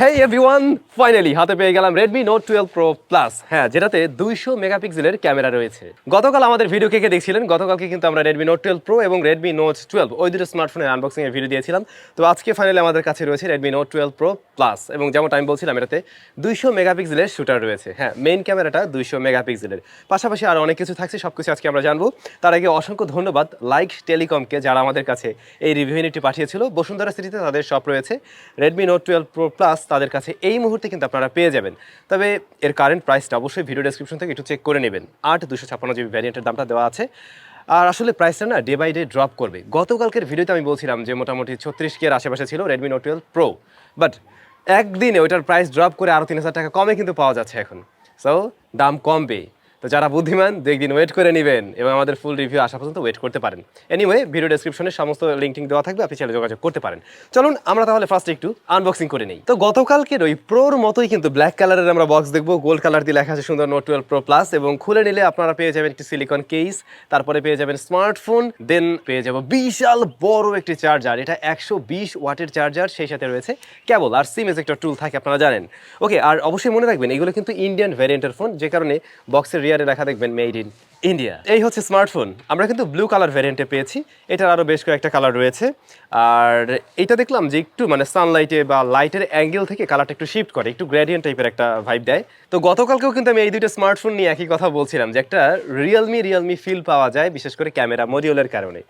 Hey everyone! Finally হাতে পেয়ে গেলাম Redmi Note 12 Pro Plus, হ্যাঁ, যেটাতে 200 মেগাপিক্সেলের ক্যামেরা রয়েছে। গতকাল আমাদের ভিডিও কে দেখছিলেন, গতকালকে কিন্তু আমরা Redmi Note 12 Pro এবং Redmi Note 12 ওই দুটো স্মার্টফোনের আনবক্সিং এর ভিডিও দিয়েছিলাম। তো আজকে ফাইনালি আমাদের কাছে রয়েছে Redmi Note 12 Pro Plus এবং যেমনটা আমি বলছিলাম এটাতে 200 মেগাপিক্সেলের শুটার রয়েছে। হ্যাঁ, মেইন ক্যামেরাটা 200 মেগাপিক্সেলের, পাশাপাশি আরও অনেক কিছু থাকছে, সবকিছু আজকে আমরা জানবো। তার আগে অসংখ্য ধন্যবাদ ЛIKE টেলিকমকে, যারা আমাদের কাছে এই রিভিউ ইউনিটটি পাঠিয়েছিল। বসুন্ধরা সিটিতে তাদের শপ রয়েছে। Redmi Note 12 Pro Plus তাদের কাছে এই মুহূর্তে কিন্তু আপনারা পেয়ে যাবেন, তবে এর কারেন্ট প্রাইসটা অবশ্যই ভিডিও ডেসক্রিপশন থেকে একটু চেক করে নেবেন। 8/256GB ভ্যারিয়েন্টের দামটা দেওয়া আছে, আর আসলে প্রাইসটা না ডে বাই ডে ড্রপ করবে। গতকালকের ভিডিওতে আমি বলছিলাম যে মোটামুটি 36K এর আশেপাশে ছিল Redmi Note 12 Pro, বাট একদিনে ওইটার প্রাইস ড্রপ করে আরও 3000 টাকা কমে কিন্তু পাওয়া যাচ্ছে এখন। সো দাম কমবে, তো যারা বুদ্ধিমান 2 দিন ওয়েট করে নেবেন এবং আমাদের ফুল রিভিউ আসা পর্যন্ত ওয়েট করতে পারেন। এনিওয়ে, ভিডিও ডেসক্রিপশনে সমস্ত লিঙ্ক দেওয়া থাকবে, আপনি চাইলে যোগাযোগ করতে পারেন। চলুন আমরা তাহলে ফার্স্ট একটু আনবক্সিং করে নিই। তো গতকালকের ওই প্রোর মতোই কিন্তু ব্ল্যাক কালারের আমরা বক্স দেখবো, গোল্ড কালার দিয়ে লেখা আছে সুন্দর Note 12 Pro Plus, এবং খুলে নিলে আপনারা পেয়ে যাবেন একটি সিলিকন কেস, তারপরে পেয়ে যাবেন স্মার্টফোন, দেন পেয়ে যাবো বিশাল বড় একটি চার্জার। এটা 120 ওয়াটের চার্জার, সেই সাথে রয়েছে কেবল আর সিম এজেক্টর টুল থাকে, আপনারা জানেন। ওকে, আর অবশ্যই মনে রাখবেন এগুলো কিন্তু ইন্ডিয়ান ভ্যারিয়েন্টের ফোন, যে কারণে বক্সের রিয়ারে লেখা দেখবেন মেড ইন ইন্ডিয়া। এই হচ্ছে স্মার্টফোন। আমরা কিন্তু ব্লু কালার ভ্যারিয়েন্টে পেয়েছি, এটার আরও বেশ কয়েকটা কালার রয়েছে। আর এটা দেখলাম যে একটু মানে সানলাইটে বা লাইটের অ্যাঙ্গেল থেকে কালারটা একটু শিফট করে, একটু গ্রেডিয়েন্ট টাইপের একটা ভাইব দেয়। তো গতকালকেও কিন্তু আমি এই দুইটা স্মার্টফোন নিয়ে একই কথা বলছিলাম যে একটা রিয়েলমি ফিল পাওয়া যায়, বিশেষ করে ক্যামেরা মডিউলের কারণে।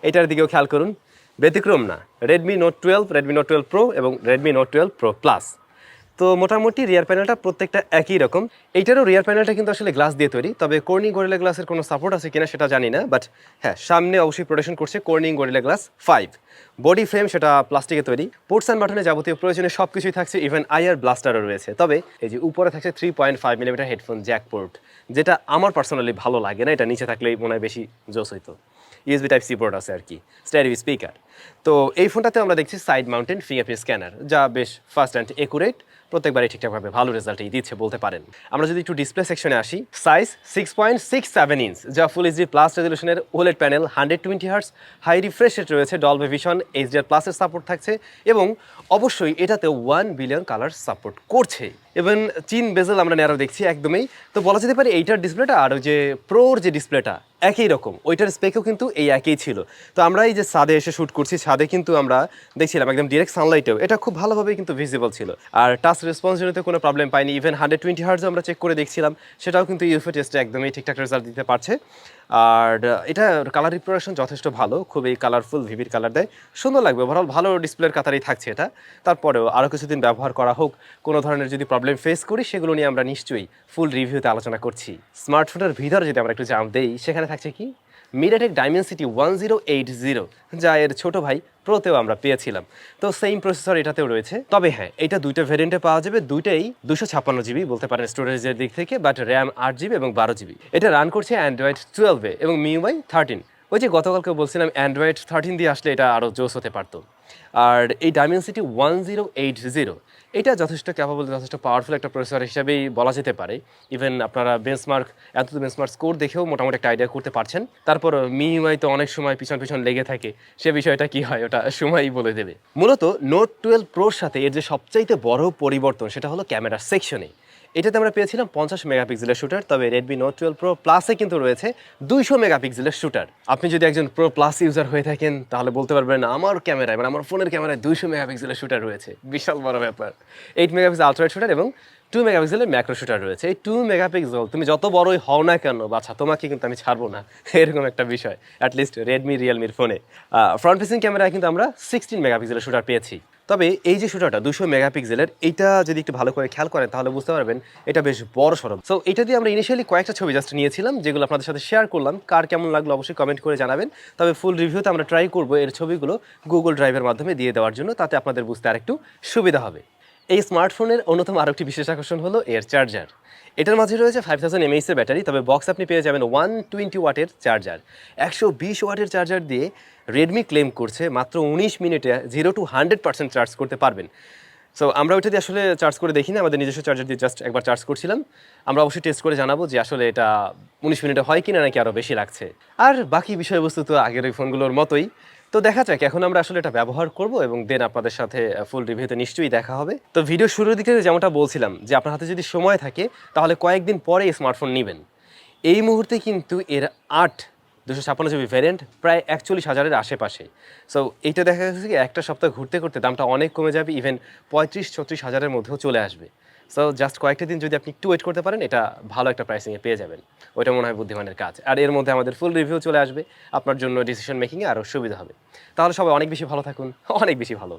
এটার দিকেও খেয়াল করুন, ব্যতিক্রম না। Redmi Note 12, Redmi Note 12 Pro এবং Redmi Note 12 Pro Plus। তো মোটামুটি রিয়ার প্যানেলটা প্রত্যেকটা একই রকম। এইটারও রিয়ার প্যানেলটা কিন্তু আসলে গ্লাস দিয়ে তৈরি, তবে কর্নিং গরিলা গ্লাসের কোনো সাপোর্ট আছে কিনা সেটা জানি না, বাট হ্যাঁ, সামনে অবশ্যই প্রোটেকশন করছে Corning gorilla glass 5। Body frame সেটা প্লাস্টিকে তৈরি। পোর্টস অ্যান্ড বাটনে যাবতীয় প্রয়োজনীয় সব কিছুই থাকছে, ইভেন আইআর ব্লাস্টারও রয়েছে। তবে এই যে উপরে থাকছে 3.5mm হেডফোন জ্যাক পোর্ট, যেটা আমার পার্সোনালি ভালো লাগে না, এটা নিচে থাকলেই মনে হয় বেশি জোস হইতো। USB Type-C পোর্ট আছে আর কি, স্টেরিও স্পিকার। তো এই ফোনটাতে আমরা দেখছি সাইড মাউন্টেন ফিঙ্গারপ্রিন্ট স্ক্যানার, যা বেশ ফাস্ট অ্যান্ড একুরেট, প্রত্যেকবারই ঠিকঠাকভাবে ভালো রেজাল্টই দিচ্ছে বলতে পারেন। আমরা যদি একটু ডিসপ্লে সেকশনে আসি, সাইজ 6.67 ইঞ্চ, যা ফুল এইচডি প্লাস রেজলিউশনের OLED panel, 120 hertz high refresh rate রয়েছে, ডলবি ভিশন, HDR প্লাসের সাপোর্ট থাকছে, এবং অবশ্যই এটাতে 1 বিলিয়ন কালার সাপোর্ট করছে। ইভেন চিন বেজেল আমরা ন্যারো দেখছি একদমই। তো বলা যেতে পারে এইটার ডিসপ্লেটা আর ওই যে প্রোর যে ডিসপ্লেটা একই রকম, ওইটার স্পেকও কিন্তু এই একই ছিল। তো আমরা এই যে ছাদে এসে শ্যুট করছি, ছাদে কিন্তু আমরা দেখছিলাম একদম ডিরেক্ট সানলাইটেও এটা খুব ভালোভাবে কিন্তু ভিজিবল ছিল, আর টাচ রেসপন্সিভিটিতে কোনো প্রবলেম পাইনি। ইভেন 120 হার্টজ আমরা চেক করে দেখছিলাম, সেটাও কিন্তু ইউএফও টেস্টে একদমই ঠিকঠাক রেজাল্ট দিতে পারছে। আর এটা কালার রিপ্রেজেন্টেশন যথেষ্ট ভালো, খুবই কালারফুল, ভিভিড কালার দেয়, সুন্দর লাগবে। ওভারঅল ভালো ডিসপ্লের কাতারেই থাকছে এটা। তারপরেও আরও কিছুদিন ব্যবহার করা হোক, কোনো ধরনের যদি প্রবলেম ফেস করি সেগুলো নিয়ে আমরা নিশ্চয়ই ফুল রিভিউতে আলোচনা করছি। স্মার্টফোনের ভিতরে যদি আমরা একটু জাম দেই, সেখানে থাকছে কি মিডিয়াটেক ডাইমেনসিটি 1080, যা এর ছোট ভাই প্রোতেও আমরা পেয়েছিলাম। তো সেম প্রসেসর এটাতেও রয়েছে, তবে হ্যাঁ, এটা দুইটা ভ্যারিয়েন্টে পাওয়া যাবে, দুইটাই 256GB বলতে পারেন স্টোরেজের দিক থেকে, বাট র্যাম 8GB এবং 12GB। এটা রান করছে অ্যান্ড্রয়েড 12-এ এবং MIUI 13। ওই যে গতকালকে বলছিলাম অ্যান্ড্রয়েড 13 দিয়ে আসলে এটা আরও জোস হতে পারতো। আর এই ডাইমেনসিটি 1080 এটা যথেষ্ট ক্যাপাবল, যথেষ্ট পাওয়ারফুল একটা প্রসেসর হিসাবেই বলা যেতে পারে। ইভেন আপনারা বেঞ্চমার্ক স্কোর দেখেও মোটামুটি একটা আইডিয়া করতে পারছেন। তারপর MIUI তো অনেক সময় পিছন লেগে থাকে, সে বিষয়টা কি হয় ওটা সময়ই বলে দেবে। মূলত Note 12 Proর সাথে এর যে সবচাইতে বড় পরিবর্তন সেটা হলো ক্যামেরা সেকশনে। এটাতে আমরা পেয়েছিলাম 50 মেগাপিক্সেলের শুটার, তবে Redmi Note 12 Pro Plus-এ কিন্তু রয়েছে 200 মেগাপিক্সেলের শুটার। আপনি যদি একজন Pro Plus ইউজার হয়ে থাকেন, তাহলে বলতে পারবেন আমার ক্যামেরায়, মানে আমার ফোনের ক্যামেরায় 200 মেগাপিক্সেলের শুটার রয়েছে, বিশাল বড় ব্যাপার। 8 মেগাপিক্সেল আলট্রাওয়াইড শুটার এবং 2 মেগাপিক্সেলের ম্যাক্রো শুটার রয়েছে। এই 2 মেগাপিক্সেল তুমি যত বড়ই হও না কেন, বাচ্চা তোমাকে কিন্তু আমি ছাড়বো না, এরকম একটা বিষয় অ্যাটলিস্ট রিয়েলমির ফোনে। ফ্রন্ট ফেসিং ক্যামেরায় কিন্তু আমরা 16 মেগাপিক্সেলের শুটার পেয়েছি। তবে এই যে শুটারটা 200 মেগাপিক্সেলের, এইটা যদি একটু ভালো করে খেয়াল করেন তাহলে বুঝতে পারবেন এটা বেশ বড় সড়ো। সো এটা দিয়ে আমরা ইনিশিয়ালি কয়েকটা ছবি জাস্ট নিয়েছিলাম, যেগুলো আপনাদের সাথে শেয়ার করলাম। কার কেমন লাগলো অবশ্যই কমেন্ট করে জানাবেন। তবে ফুল রিভিউতে আমরা ট্রাই করবো এর ছবিগুলো গুগল ড্রাইভের মাধ্যমে দিয়ে দেওয়ার জন্য, তাতে আপনাদের বুঝতে আরেকটু সুবিধা হবে। এই স্মার্টফোনের অন্যতম আরেকটি বিশেষ আকর্ষণ হলো এর চার্জার। এটার মাঝে রয়েছে 5000 mAh এর ব্যাটারি, তবে বক্স আপনি পেয়ে যাবেন 120 ওয়াটের চার্জার। 120 ওয়াটের চার্জার দিয়ে রেডমি ক্লেম করছে মাত্র 19 মিনিটে 0 to 100% চার্জ করতে পারবেন। সো আমরা ওইটা দিয়ে আসলে চার্জ করে দেখি না, আমাদের নিজস্ব চার্জার দিয়ে জাস্ট একবার চার্জ করছিলাম। আমরা অবশ্যই টেস্ট করে জানাবো যে আসলে এটা 19 মিনিটে হয় কিনা, নাকি আরও বেশি লাগছে। আর বাকি বিষয়বস্তু তো আগের ওই ফোনগুলোর মতোই, তো দেখা যাক, এখন আমরা আসলে এটা ব্যবহার করব এবং দেন আপনাদের সাথে ফুল রিভিউতে নিশ্চয়ই দেখা হবে। তো ভিডিও শুরুর দিকে যেমনটা বলছিলাম যে আপনার হাতে যদি সময় থাকে তাহলে কয়েকদিন পরে এই স্মার্টফোন নেবেন। এই মুহূর্তে কিন্তু এর 256 জিবি ভ্যারিয়েন্ট প্রায় 41,000-এর আশেপাশে। সো এইটা দেখা যাচ্ছে কি একটা সপ্তাহ ঘুরতে ঘুরতে দামটা অনেক কমে যাবে, ইভেন 35-36 হাজারের মধ্যেও চলে আসবে। সো জাস্ট কয়েকটা দিন যদি আপনি একটু ওয়েট করতে পারেন, এটা ভালো একটা প্রাইসিংয়ে পেয়ে যাবেন। ওইটা মনে হয় বুদ্ধিমানের কাজ। আর এর মধ্যে আমাদের ফুল রিভিউ চলে আসবে, আপনার জন্য ডিসিশন মেকিংয়ে আরও সুবিধা হবে। তাহলে সবাই অনেক বেশি ভালো থাকুন, অনেক বেশি ভালো।